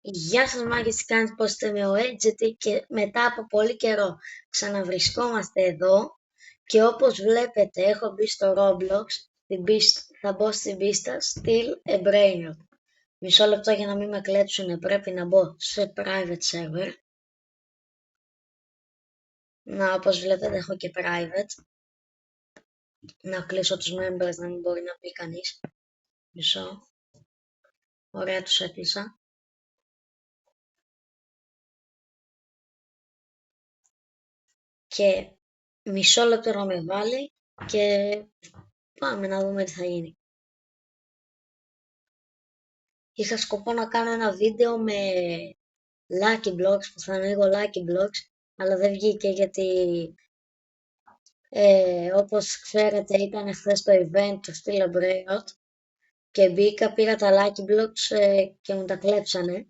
Γεια σας μάγκες, τι κάνετε, πώς είστε, με ο Edgety και μετά από πολύ καιρό ξαναβρισκόμαστε εδώ και όπως βλέπετε έχω μπει στο Roblox, θα μπω στην πίστα Still a Brainer. Μισό λεπτό για να μην με κλέψουνε, πρέπει να μπω σε private server. Να, όπως βλέπετε έχω και private. Να κλείσω τους members να μην μπορεί να μπει κανείς. Μισό. Ωραία, τους έκλεισα. Και μισό λεπτό να με βάλει και πάμε να δούμε τι θα γίνει. Είχα σκοπό να κάνω ένα βίντεο με Lucky Blocks, που θα ανοίγω Lucky Blocks, αλλά δεν βγήκε γιατί όπως ξέρετε ήταν χθες το event του Still a Brainrot και μπήκα, πήρα τα Lucky Blocks και μου τα κλέψανε.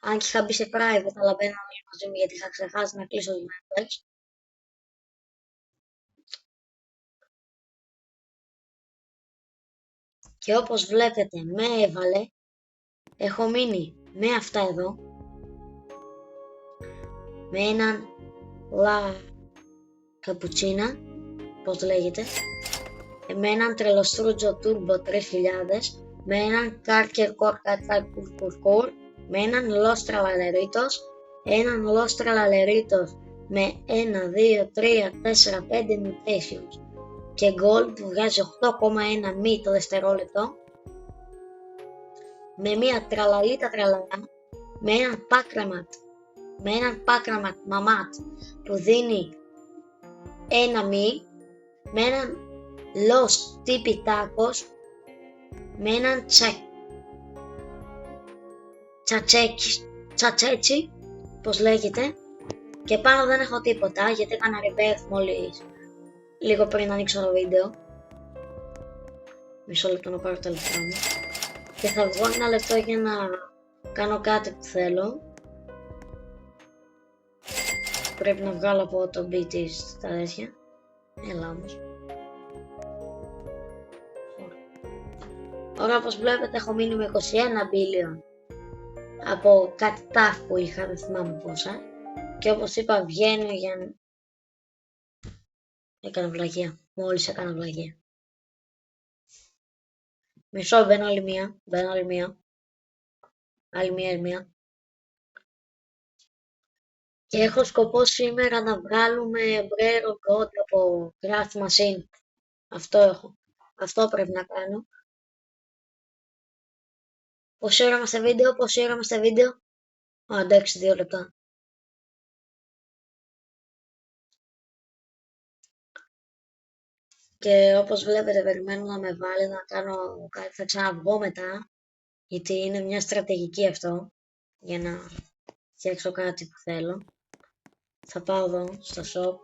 Αν και είχα μπει σε private, αλλά μπαίνω όλοι μαζί μου γιατί είχα ξεχάσει να κλείσω τους members. Και όπως βλέπετε με έβαλε, έχω μείνει με αυτά εδώ, με έναν La Cappuccina, πώς λέγεται, με έναν τρελοστρούτζο Turbo 3000, με έναν Karker Core Cat Core, με έναν Los Tralaleриtos, έναν Los Tralaleриtos με 1, 2, 3, 4, 5 mutations και gold που βγάζει 8,1 μη το δευτερόλεπτο, με μία τραλαλίτα τραλαλά, με έναν Pakramat Mamat που δίνει 1 μη, με έναν Los Tipitacos, με έναν Τσατσέτσι, πως λέγεται, και πάνω δεν έχω τίποτα γιατί έκανα rebirth μόλις λίγο πριν ανοίξω το βίντεο. Μισό λεπτό να πάρω τα λεφτά μου και θα βγω ένα λεπτό για να κάνω κάτι που θέλω. Πρέπει να βγάλω από το BT στα τέτοια. Έλα όμως. Ωραία, όπως βλέπετε έχω μείνει με 21 billion από κάτι τάφ που είχα, δεν θυμάμαι πόσα. Και όπως είπα βγαίνω για να... Έκανα βλαγία, μόλις έκανα βλαγία. Μισό, μπαίνω άλλη μία. Άλλη μία. Και έχω σκοπό σήμερα να βγάλουμε Brainrot God από Craft Machine. Αυτό πρέπει να κάνω. Πόση ώρα είμαστε βίντεο, Α, εντάξει, 2 λεπτά. Και όπως βλέπετε περιμένω να με βάλει να κάνω κάτι, θα ξαναβγώ μετά, γιατί είναι μια στρατηγική αυτό, για να φτιάξω κάτι που θέλω. Θα πάω εδώ, στο shop,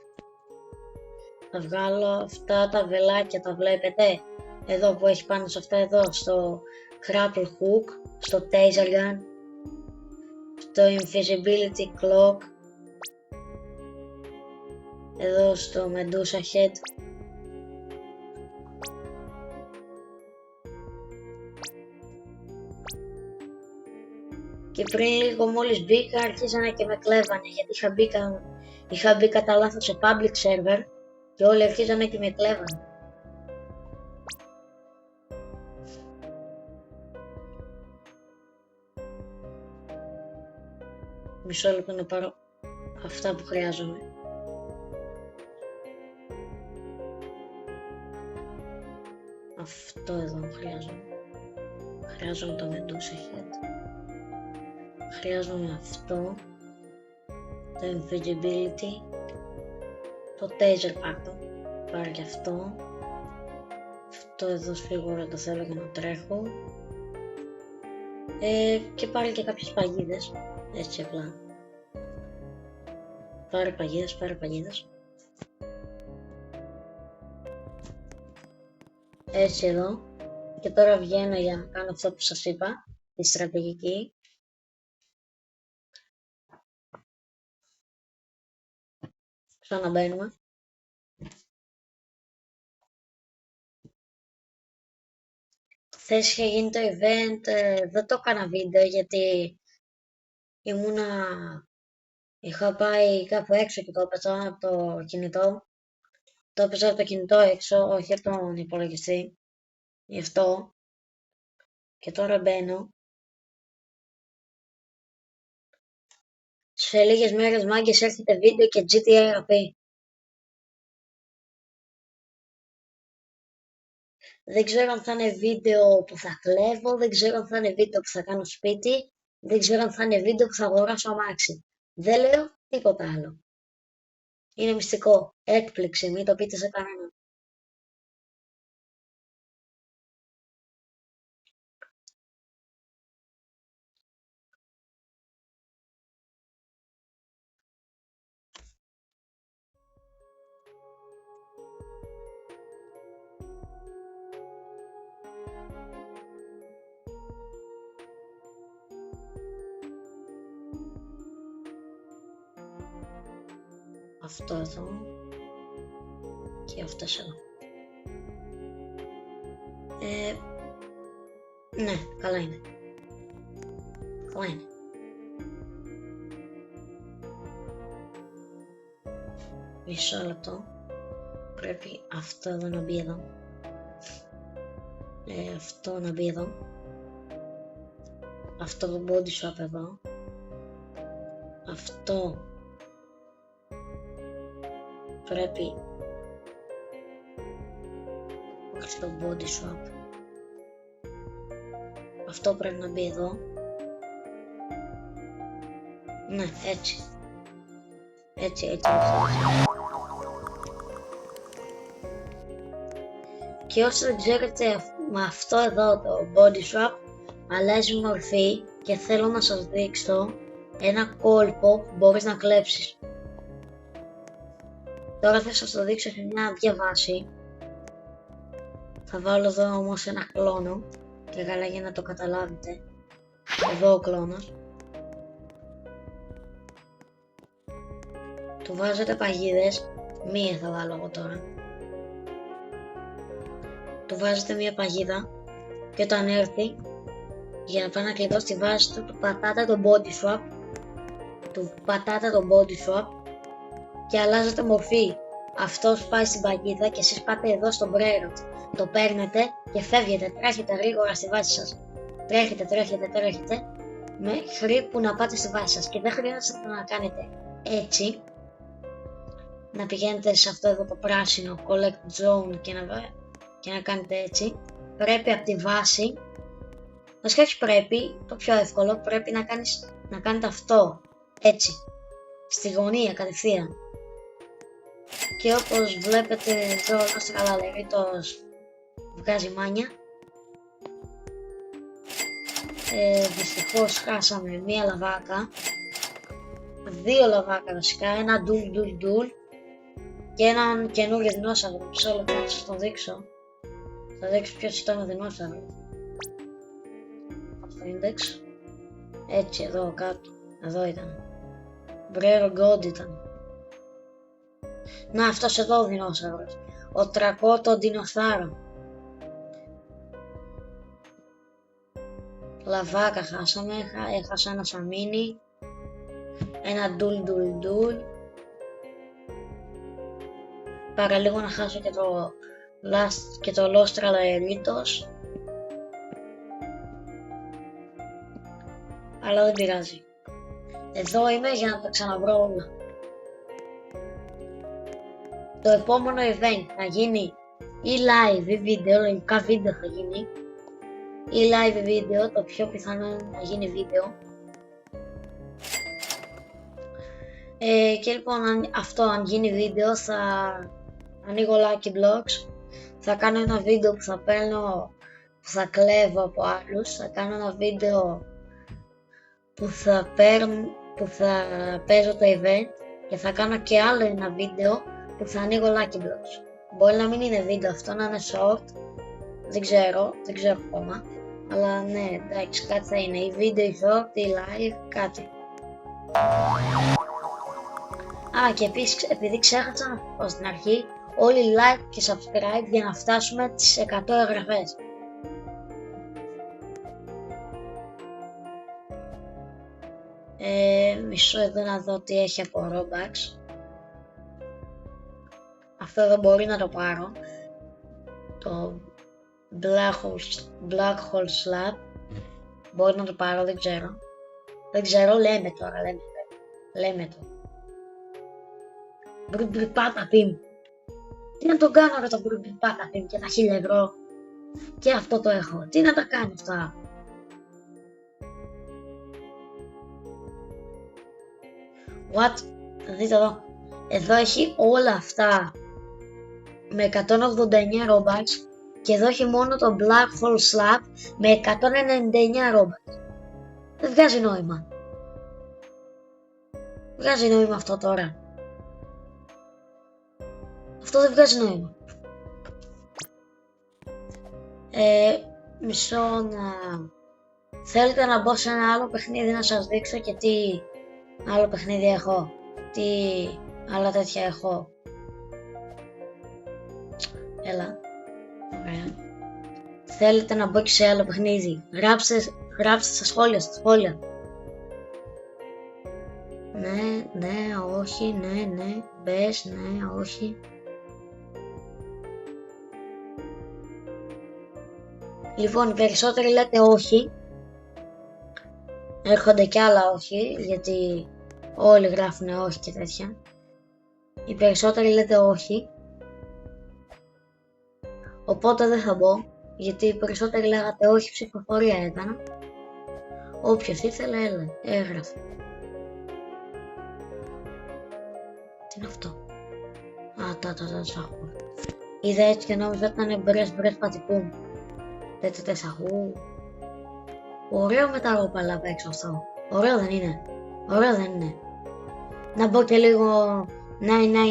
θα βγάλω αυτά τα βελάκια, τα βλέπετε, εδώ που έχει πάνω σε αυτά εδώ, στο grapple hook, στο taser gun, στο invisibility cloak, εδώ στο medusa head. Και πριν λίγο μόλις μπήκα αρχίσανε και με κλέβανε γιατί είχα μπει κατά λάθος σε public server και όλοι αρχίζανε και με κλέβανε. Μισό λεπτό να πάρω αυτά που χρειάζομαι. Αυτό εδώ χρειάζομαι. Χρειάζομαι το medusa head. Χρειάζομαι αυτό, το invisibility, το taser πάρω και αυτό εδώ σίγουρα το θέλω για να τρέχω και πάρω και κάποιες παγίδες, έτσι απλά. Πάρε παγίδες. Έτσι εδώ. Και τώρα βγαίνω για να κάνω αυτό που σας είπα, τη στρατηγική. Ξαναμπαίνουμε. Χθες είχε γίνει το event, δεν το έκανα βίντεο γιατί είχα πάει κάπου έξω και το έπαιζα από το κινητό. Το έπαιζα από το κινητό έξω, όχι από τον υπολογιστή. Γι' αυτό. Και τώρα μπαίνω. Σε λίγες μέρες, μάγκες, έρχεται βίντεο και GTA RP. Δεν ξέρω αν θα είναι βίντεο που θα κλέβω, δεν ξέρω αν θα είναι βίντεο που θα κάνω σπίτι, δεν ξέρω αν θα είναι βίντεο που θα αγοράσω αμάξι. Δεν λέω τίποτα άλλο. Είναι μυστικό. Έκπληξη, μην το πείτε σε κανέναν. Αυτό εδώ και αυτός εδώ. Ναι, καλά είναι. Καλά είναι. Μισό λεπτό. Πρέπει αυτό εδώ να μπει εδώ. Αυτό να μπει εδώ. Αυτό το body swap εδώ. Αυτό πρέπει όχι το body swap. Αυτό πρέπει να μπει εδώ. Ναι, έτσι. Έτσι. Και όσο δεν ξέρετε, με αυτό εδώ το body swap αλλάζει μορφή και θέλω να σας δείξω ένα κόλπο που μπορείς να κλέψεις. Τώρα θα σας το δείξω σε μια διαβάση. Θα βάλω εδώ όμως ένα κλόνο και καλά για να το καταλάβετε. Εδώ ο κλόνος. Του βάζετε παγίδες, μία θα βάλω εγώ τώρα. Του βάζετε μία παγίδα και όταν έρθει για να πάει να κλειδώσει τη βάση του, του πατάτε το body swap, και αλλάζετε μορφή. Αυτός πάει στην παγίδα και εσείς πάτε εδώ στο Brerot. Το παίρνετε και φεύγετε, τρέχετε γρήγορα στη βάση σας. Τρέχετε μέχρι που να πάτε στη βάση σας και δεν χρειάζεται να κάνετε έτσι. Να πηγαίνετε σε αυτό εδώ το πράσινο collect zone και να κάνετε έτσι. Πρέπει από τη βάση, βασικά όχι πρέπει, το πιο εύκολο, πρέπει να κάνετε αυτό, έτσι, στη γωνία κατευθείαν. Και όπως βλέπετε εδώ είμαστε καλά λερίτος βγάζει μάνια. Δυστυχώς χάσαμε μία λαβάκα, δύο λαβάκα βασικά, ένα ντουλ και έναν καινούριο δεινόσαυρο. Μισό λεπτό να σας το δείξω. Θα δείξω ποιος ήταν ο δεινόσαυρος. Στο index. Έτσι εδώ κάτω. Εδώ ήταν. Brero God ήταν. Να, αυτός εδώ ο δεινόσαυρος. Ο τρακότο δεινοσάρο. Λαβάκα χάσαμε. Έχασα ένα σαμίνι. Ένα ντουλ. Παραλίγο να χάσω και το Lost Tralaeritos. Αλλά δεν πειράζει. Εδώ είμαι για να τα ξαναβρω όλα. Το επόμενο event θα γίνει ή live ή βίντεο, λογικά βίντεο θα γίνει. Ή live ή βίντεο, το πιο πιθανό είναι να γίνει βίντεο. Και λοιπόν αν γίνει βίντεο θα ανοίγω Lucky Blocks. Θα κάνω ένα βίντεο που θα κλέβω από άλλους. Θα κάνω ένα βίντεο που θα παίζω το event και θα κάνω και άλλο ένα βίντεο που θα ανοίγω Lucky Blocks. Μπορεί να μην είναι βίντεο αυτό, να είναι short, δεν ξέρω ακόμα, αλλά ναι, εντάξει, κάτι θα είναι, ή βίντεο ή short ή live, κάτι. Και επίσης, επειδή ξέχασα να πω στην αρχή, όλοι like και subscribe για να φτάσουμε τις 100 εγγραφές. Μισό εδώ να δω τι έχει από Robux. Αυτό εδώ μπορεί να το πάρω. Το Black Hole Slab. Μπορεί να το πάρω, δεν ξέρω. Δεν ξέρω, λέμε τώρα, λέμε το. Μπρουμπιπάτα πιμ. Τι να το κάνω ρε το μπρουμπιπάτα πιμ και τα 1000 ευρώ. Και αυτό το έχω. Τι να τα κάνω αυτά. What? Δείτε εδώ. Εδώ έχει όλα αυτά με 189 Robux και εδώ έχει μόνο το Black Hole Slab με 199 Robux. Δεν βγάζει νόημα. Βγάζει νόημα αυτό τώρα. Αυτό δεν βγάζει νόημα. Μισό να... Θέλετε να μπω σε ένα άλλο παιχνίδι να σας δείξω και τι άλλο παιχνίδι έχω. Τι άλλα τέτοια έχω. Έλα. Ωραία. Θέλετε να μπω και σε άλλο παιχνίδι. Γράψτε στα σχόλια. Ναι, όχι, ναι, μπες, ναι, όχι. Λοιπόν, οι περισσότεροι λέτε όχι. Έρχονται κι άλλα όχι, γιατί όλοι γράφουν όχι και τέτοια. Οι περισσότεροι λέτε όχι. Οπότε δεν θα μπω, γιατί οι περισσότεροι λέγατε όχι, ψηφοφορία έκανα. Όποιος ήθελε, έγραφε. Τι είναι αυτό? Τα σαχού. Είδα έτσι και νόμιζα ότι ήταν μπρες πατυπούμ. Τέτοια σαχού. Ωραίο με τα ρόπαλα απ' έξω αυτό. Ωραίο δεν είναι? Ωραίο δεν είναι? Να μπω και λίγο 99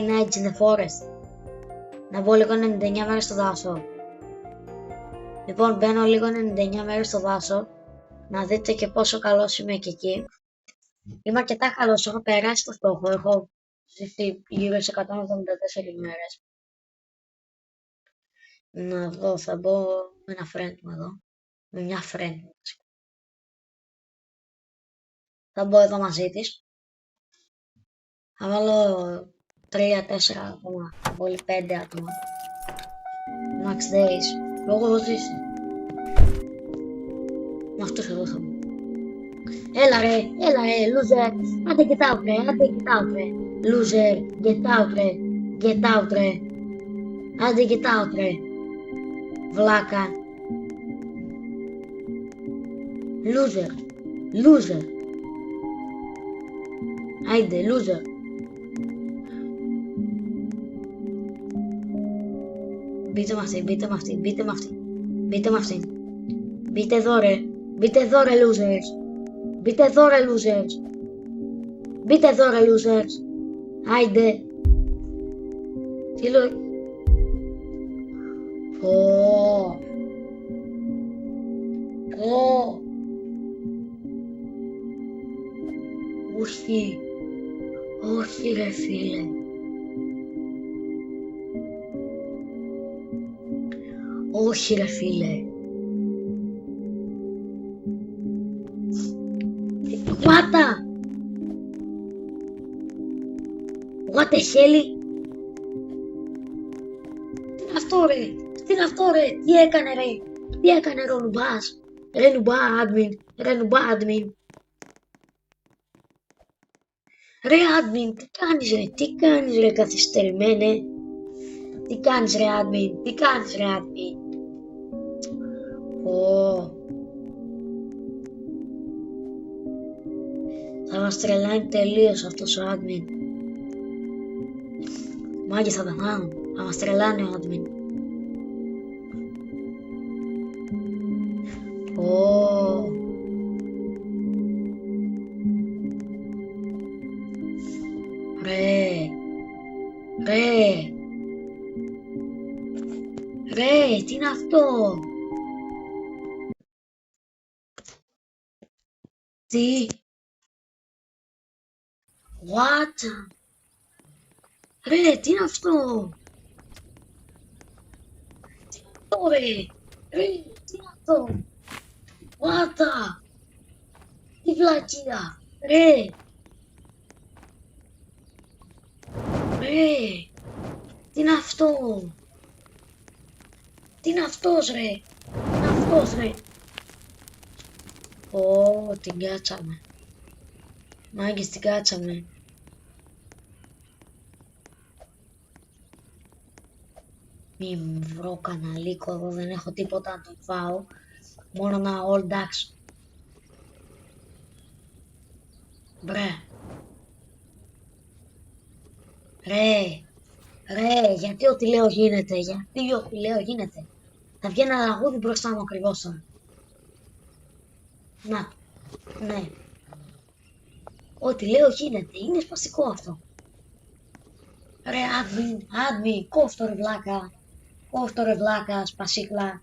Nights in the Forest. Να μπω λίγο 99 μέρες στο δάσο. Λοιπόν, μπαίνω λίγο 99 μέρες στο δάσο. Να δείτε και πόσο καλός είμαι και εκεί. Είμαι αρκετά καλός, έχω περάσει το στόχο. Έχω ζήσει γύρω σε 174 μέρες. Να δω, θα μπω με ένα friend μου εδώ. Με μια friend μου. Θα μπω εδώ μαζί της. Θα βάλω 3-4 άτομα. Θα βάλω 5 άτομα. Max days. Λόγω έχω ζήσει. Με αυτούς εδώ θα μπω. Έλα ρε, loser. Άντε get out ρε, Loser, get out ρε. Άντε get out ρε. Βλάκα. Loser. Άιντε, loser. Μπείτε με αυτή. Μπείτε εδώ ρε, losers. Μπείτε εδώ ρε, losers. Άιντε. Τι λέω? Όχι ρε φίλε. Όχι ρε φίλε. What the hell? Τι είναι αυτό ρε. Τι έκανε ρε ο νουμπάς. Ρε νουμπά admin. Ρε admin, τι κάνεις ρε καθυστερημένε. Τι κάνεις ρε admin. Θα μας τρελάνει τελείως αυτός ο admin. Μάγκες θα πεθάνουν. Θα μας τρελάνει ο admin. Ρε, τι είναι αυτό? Τι? What? Ρε, τι είναι αυτό? Ρε, τι είναι αυτό? What? Τι βλακεία? Ρε! Ρε! Τι είναι αυτό! Τι είναι αυτός ρε! Τι είναι αυτός ρε! Ω, την κάτσαμε. Μάγκες, την κάτσαμε. Μη μου βρω καναλίκο εδώ, δεν έχω τίποτα να τον φάω. Μόνο ένα all ducks. Μπρε. Ρε. Ρε, γιατί ό,τι λέω γίνεται, γιατί ό,τι λέω γίνεται. Θα βγει ένα λαγούδι μπροστά μου ακριβώς τώρα. Να, ναι. Ό,τι λέω γίνεται, είναι σπαστικό αυτό. Ρε, admin, κόφτο ρε βλάκα. Κόφτο ρε βλάκα, σπασίκλα.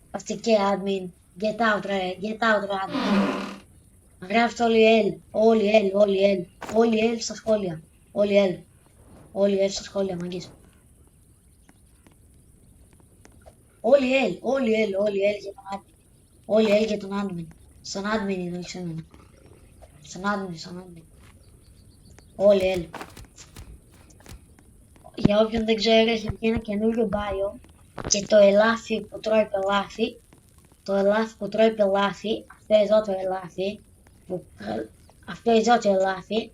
Σπαστικέ admin. Get out ρε, admin. Γράψτε όλοι L στα σχόλια. Όλοι L στα σχόλια, μαγκής. Όλοι L για τον admin. Όλοι L για τον admin. Στον admin είναι, όχι σε μένα. Στον admin. Όλοι L. Για όποιον δεν ξέρει, έχει βγει ένα καινούριο bio και το ελάφι που τρώει πελάφι, αυτό εδώ το ελάφι,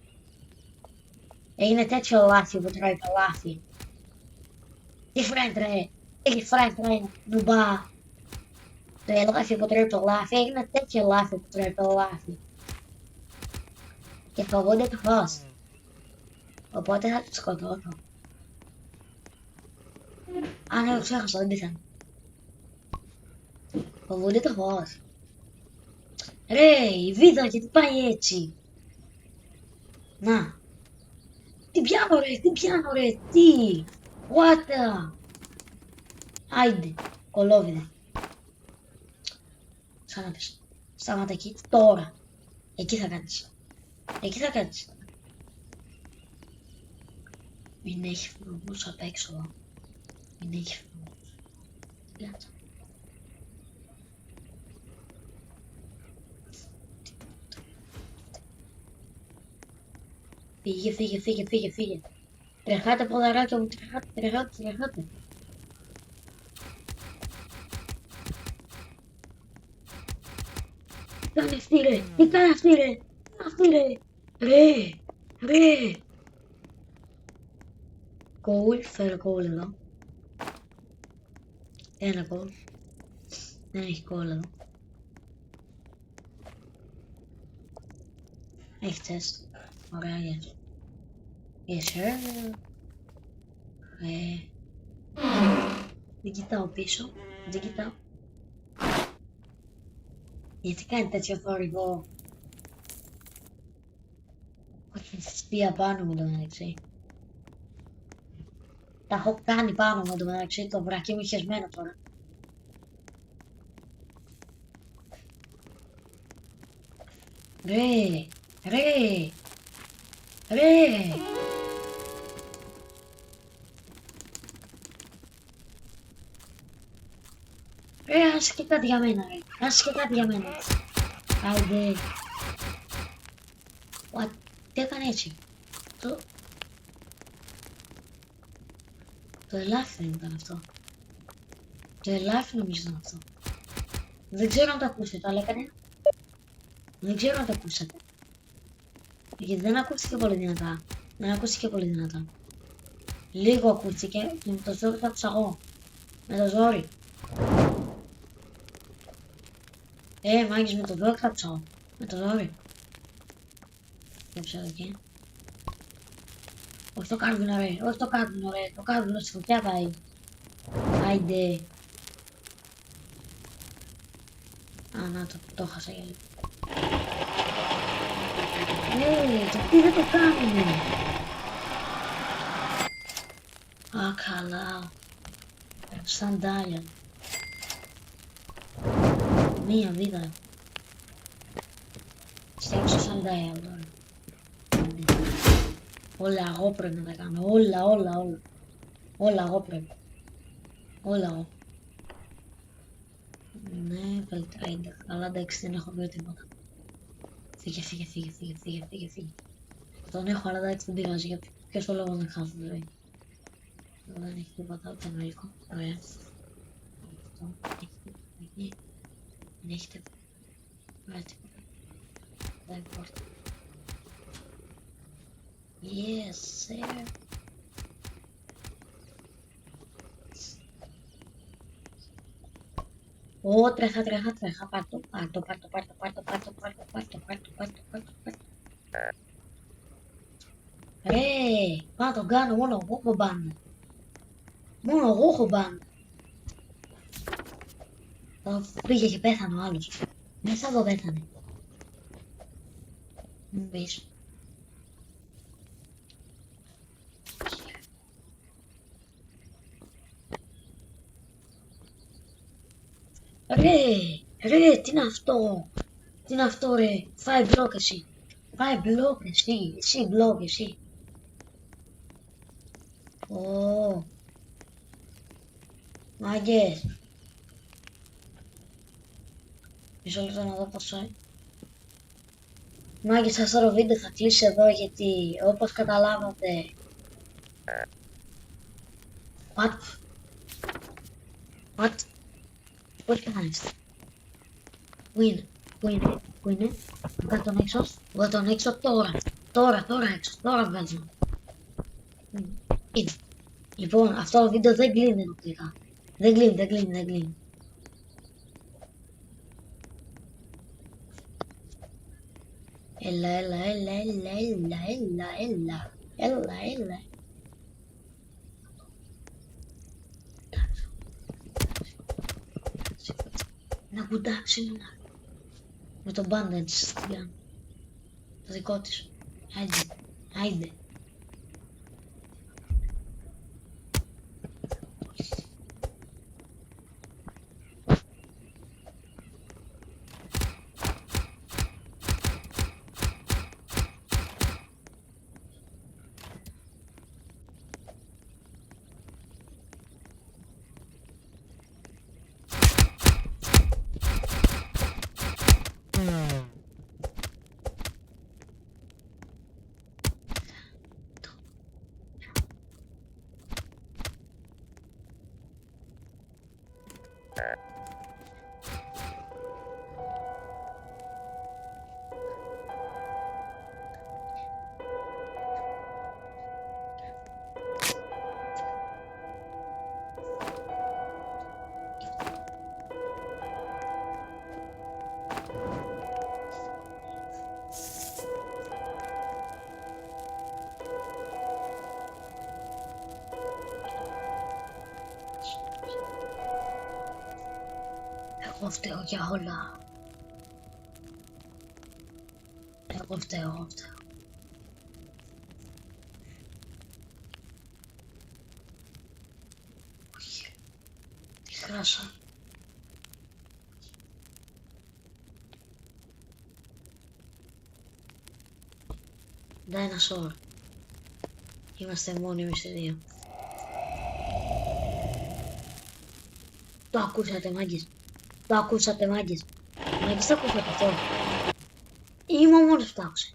είναι τέτοιο ελάφι που τρώει πελάφι. Τι φρέντ ρε, νουμπά. Το ελάφι που τρώει πελάφι είναι τέτοιο ελάφι που τρώει πελάφι. Και φοβούνται το φως. Οπότε θα τους σκοτώσω. Α, ναι, ξέχασα, δεν πήθανε. Φοβούνται το φως. Ρε, η βίδα γιατί πάει έτσι. Να. Τι πιάνω ρε, τι. What the. Άιντε, κολόβιδε. Ξανάπες. Σταμάτα εκεί, τώρα. Εκεί θα κάτσεις. Μην έχει φρουρμούς απ' έξω. Κάτσε. Φύγε. Τρεχάτε ποδαράκια μου, τρεχάτε. Τι κάνει αυτή ρε. Ρε. Κόουλ, φέρε κόουλ εδώ. Ένα κόουλ. Δεν έχει κόουλ εδώ. Έχει τσέστ. Ωραία, yes sir. Δεν κοιτάω πίσω. Γιατί κάνει τέτοιο θόρυβο. Όχι σπία πάνω μου το μεταξύ. Τα έχω κάνει πάνω μου το μεταξύ, το βρακί μου χεσμένο τώρα. Ρε. Άσε και κάτι για μένα ρε. Άιντε. What? Τι έκανε έτσι. Το ελάφι δεν ήταν αυτό. Το ελάφι νομίζω ήταν αυτό. Δεν ξέρω αν το ακούσετε, αλλά έκανε. Δεν ξέρω αν το ακούσατε. Γιατί δεν ακούστηκε πολύ δυνατά. Λίγο ακούστηκε και με το ζόρι το άκουσα εγώ. Με το ζόρι. Μάγκες, με το ζόρι το άκουσα εγώ. Με το ζόρι. Δεν ξέρω εκεί. Όχι το κάρβουνο ρε. Το κάρβουνο στη φωτιά πάει. Άιντε. Α, να το χάσα για λίγο. Γιατί δεν το κάνουνε. Α, καλά. Σαντάλια. Μία βίδα. Φτιάξω σαντάλια τώρα. Όλα εγώ πρέπει να τα κάνω. Όλα εγώ πρέπει. Ναι, βελτρέιντερ. Αλλά εντάξει, δεν έχω βρει τίποτα. Φύγε. Τον έχω, αλλά εντάξει δεν πειράζει, για ποιος το λόγο να χάσω ζωή. Δεν έχει τίποτα, ούτε μέλικο. Ωραία. Αυτό, δεν έχει τίποτα. Ωραία, τίποτα. Δεν importa. Yes, sir. Ω, τρέχα. Πάρτο. Ρε, πάω να τον κάνω, μόνο εγώ έχω μπάντα. Μόνο εγώ έχω μπάντα. Πήγε και πέθανε ο άλλος. Μέσα εδώ πέθανε. Μου πεις. Ρε, τι είναι αυτό ρε, φάει μπλοκ εσύ. Εσύ μπλοκ εσύ. Ω, μάγκες. Μισό λεπτό να δω πόσο. Μάγκες, αυτό το βίντεο θα κλείσει εδώ γιατί όπως καταλάβατε. What? Πώς κάνεις. Πού είναι. Βγάλ' τον έξω τώρα έξω, τώρα βγάζω. Είναι. Λοιπόν, αυτό το βίντεο δεν κλείνει ενοχλικά. Δεν κλείνει. Έλα. Ένα κουντάξι με τον μπάντα έτσι στην κάνω. Το δικό της. Άιντε. Εγώ φταίω για όλα. Εγώ φταίω. Όχι. Τι χράσα. Dinosaur. Είμαστε μόνοι εμείς οι δύο. Το ακούσατε μάγκες. Μάγκες, το ακούσατε αυτό. Είμαι ο μόνος που το άκουσε.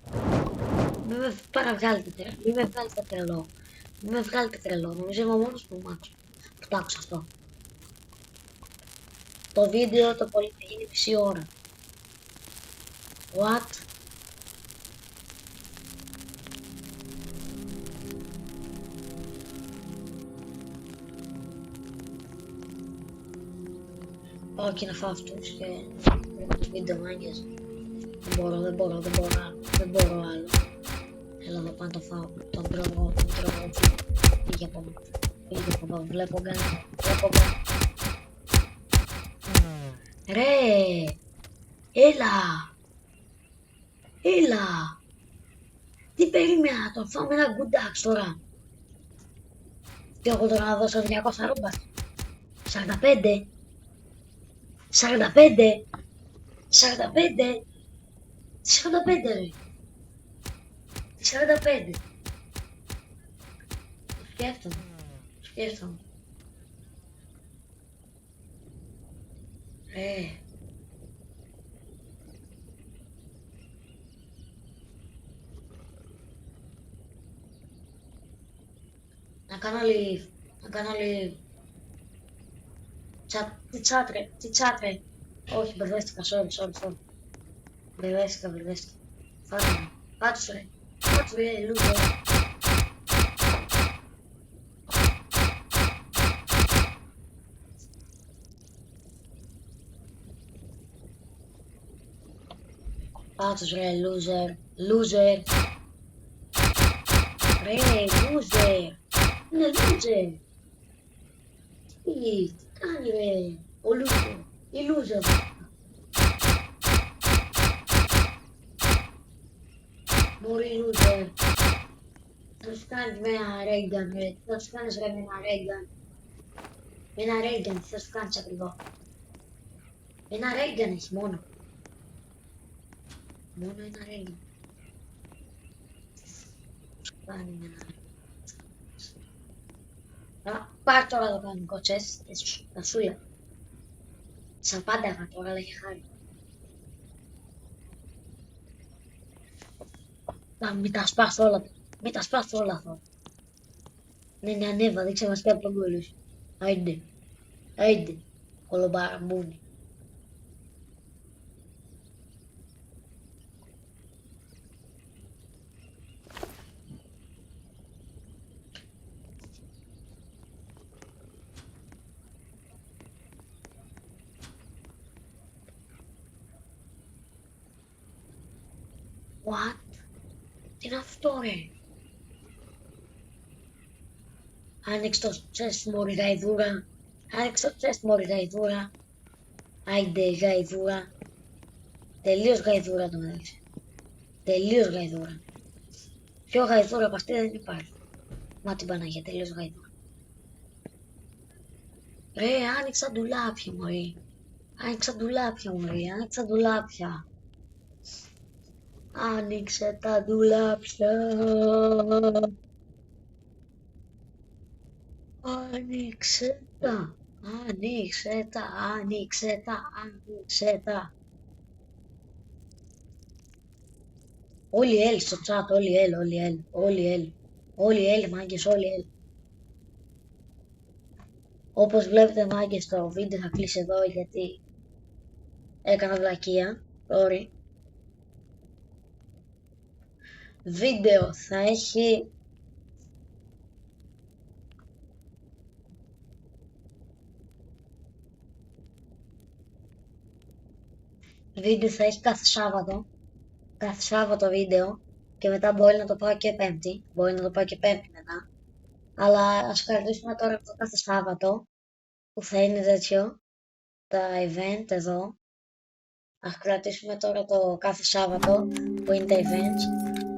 Μην με παραβγάλετε, μην με βγάλετε τρελό. Νομίζω είμαι ο μόνος που το άκουσα αυτό. Το βίντεο το πολύ θα γίνει μισή ώρα. What? Πάω και να φάω αυτούς και το βίντεο μάγκες. Δεν μπορώ άλλο. Έλα εδώ πάνω το φάω, τον τρώω. Πήγε από εδώ, βλέπω γκάν. Ρε, έλα. Τι περίμενα, τον φάω με ένα good axe τώρα. Τι έχω τώρα να δώσω 200 ρούμπα. 45 ρε. 45. Σκέφτομαι. Να κάνω άλλη τι τσάτρε. Όχι, μπερδεύτηκα, sorry. Μπερδεύτηκα. Φάτε με. Φάτους ρε, λούζε. Φάτους ρε, loser. Ρε, loser. Είναι loser. Τι κάνει ρε, ο loser. Η loser. Μωρή loser. Θα σου κάνεις με ένα Reagan ρε. Θα σου κάνεις ρε με ένα Reagan. Με ένα Reagan θα σου κάνεις ακριβώς. Με ένα Reagan έχει μόνο. Μόνο ένα Reagan. Σου κάνει με ένα Reagan. Πάρ' τώρα το κανονικό τσες, τα σούλα. Σαν πάντα τώρα, αλλά είχε χάρη. Μην τα σπάς όλα αυτό. Ναι, ανέβα, δείξε μας και από τον κόλλο σου. Άιντε, κολομπαραμπούνι. What? Τι είναι αυτό ρε? Άνοιξε το τσες μωρή γαϊδούρα. Άιντε γαϊδούρα. Τελείως γαϊδούρα το μεταξύ. Τελείως γαϊδούρα. Πιο γαϊδούρα από αυτή δεν υπάρχει. Μα την Παναγία, τελείως γαϊδούρα. Ρε, άνοιξα ντουλάπια μωρή. Άνοιξε τα ντουλάπια. Άνοιξε τα ντουλάπια. Άνοιξε τα. Όλοι οι L στο chat, όλοι οι μάγκες, Όπως βλέπετε μάγκες, το βίντεο θα κλείσει εδώ γιατί έκανα βλακεία, sorry. Βίντεο θα έχει κάθε Σάββατο βίντεο και μετά μπορεί να το πάω και Πέμπτη, μετά. Αλλά ας κρατήσουμε τώρα το κάθε Σάββατο που θα είναι τέτοιο, τα event εδώ. Ας κρατήσουμε τώρα το κάθε Σάββατο που είναι τα events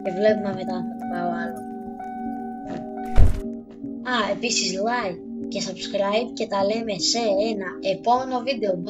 και βλέπουμε μετά αν θα το πάω άλλο. Επίσης like και subscribe και τα λέμε σε ένα επόμενο βίντεο.